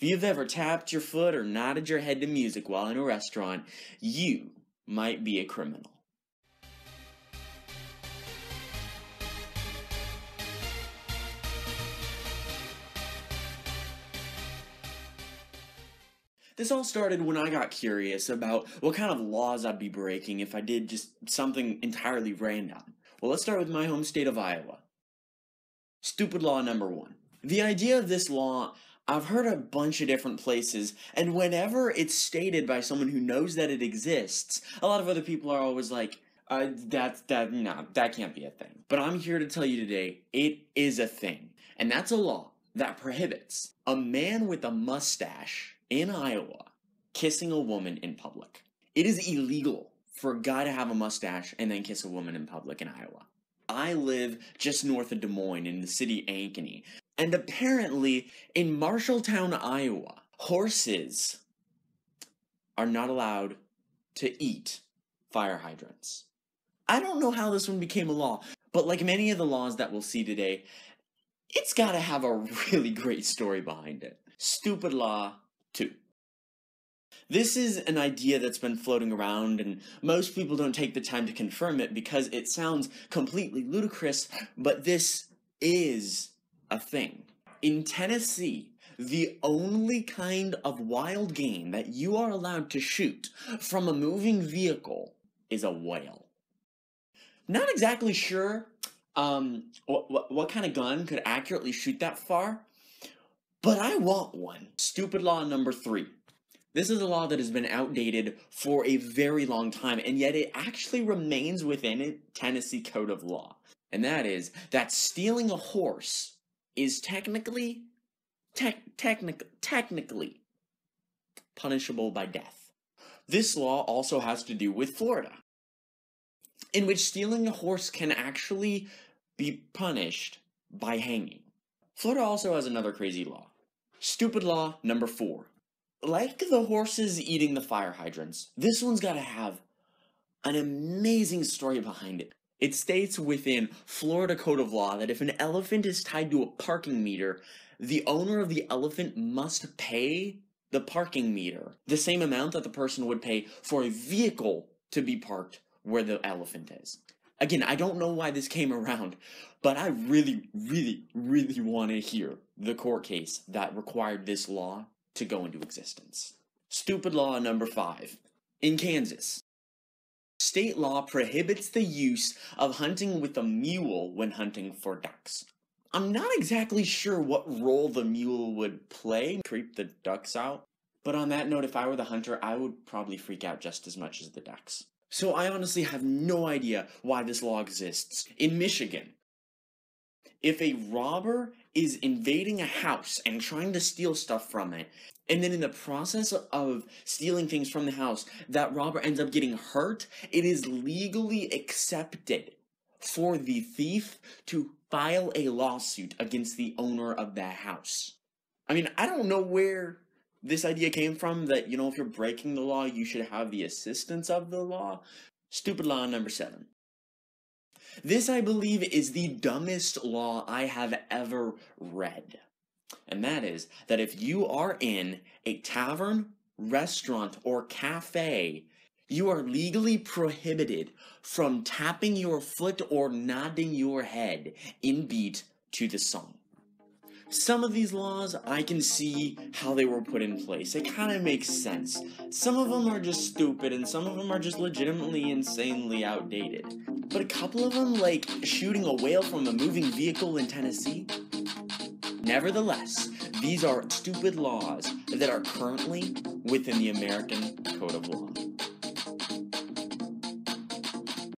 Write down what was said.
If you've ever tapped your foot or nodded your head to music while in a restaurant, you might be a criminal. This all started when I got curious about what kind of laws I'd be breaking if I did just something entirely random. Well, let's start with my home state of Iowa. Stupid law number 1. The idea of this law, I've heard a bunch of different places, and whenever it's stated by someone who knows that it exists, a lot of other people are always like, that can't be a thing. But I'm here to tell you today, it is a thing. And that's a law that prohibits a man with a mustache in Iowa kissing a woman in public. It is illegal for a guy to have a mustache and then kiss a woman in public in Iowa. I live just north of Des Moines in the city Ankeny, and apparently in Marshalltown, Iowa, horses are not allowed to eat fire hydrants. I don't know how this one became a law, but like many of the laws that we'll see today, it's gotta have a really great story behind it. Stupid law 2. This is an idea that's been floating around, and most people don't take the time to confirm it because it sounds completely ludicrous, but this is a thing. In Tennessee, the only kind of wild game that you are allowed to shoot from a moving vehicle is a whale. Not exactly sure what kind of gun could accurately shoot that far, but I want one. Stupid law number 3. This is a law that has been outdated for a very long time, and yet it actually remains within a Tennessee code of law. And that is that stealing a horse is technically punishable by death. This law also has to do with Florida, in which stealing a horse can actually be punished by hanging. Florida also has another crazy law. Stupid law number 4. Like the horses eating the fire hydrants, this one's gotta have an amazing story behind it. It states within Florida Code of Law that if an elephant is tied to a parking meter, the owner of the elephant must pay the parking meter the same amount that the person would pay for a vehicle to be parked where the elephant is. Again, I don't know why this came around, but I really want to hear the court case that required this law to go into existence. Stupid law number 5. In Kansas, state law prohibits the use of hunting with a mule when hunting for ducks. I'm not exactly sure what role the mule would play, creep the ducks out, but on that note, if I were the hunter, I would probably freak out just as much as the ducks. So I honestly have no idea why this law exists. In Michigan, if a robber is invading a house and trying to steal stuff from it, and then in the process of stealing things from the house, that robber ends up getting hurt, it is legally accepted for the thief to file a lawsuit against the owner of that house. I mean, I don't know where this idea came from that, if you're breaking the law, you should have the assistance of the law. Stupid law number 7. This, I believe, is the dumbest law I have ever read. And that is that if you are in a tavern, restaurant, or cafe, you are legally prohibited from tapping your foot or nodding your head in beat to the song. Some of these laws, I can see how they were put in place. It kind of makes sense. Some of them are just stupid, and some of them are just legitimately insanely outdated. But a couple of them, like shooting a whale from a moving vehicle in Tennessee, nevertheless, these are stupid laws that are currently within the American Code of Law.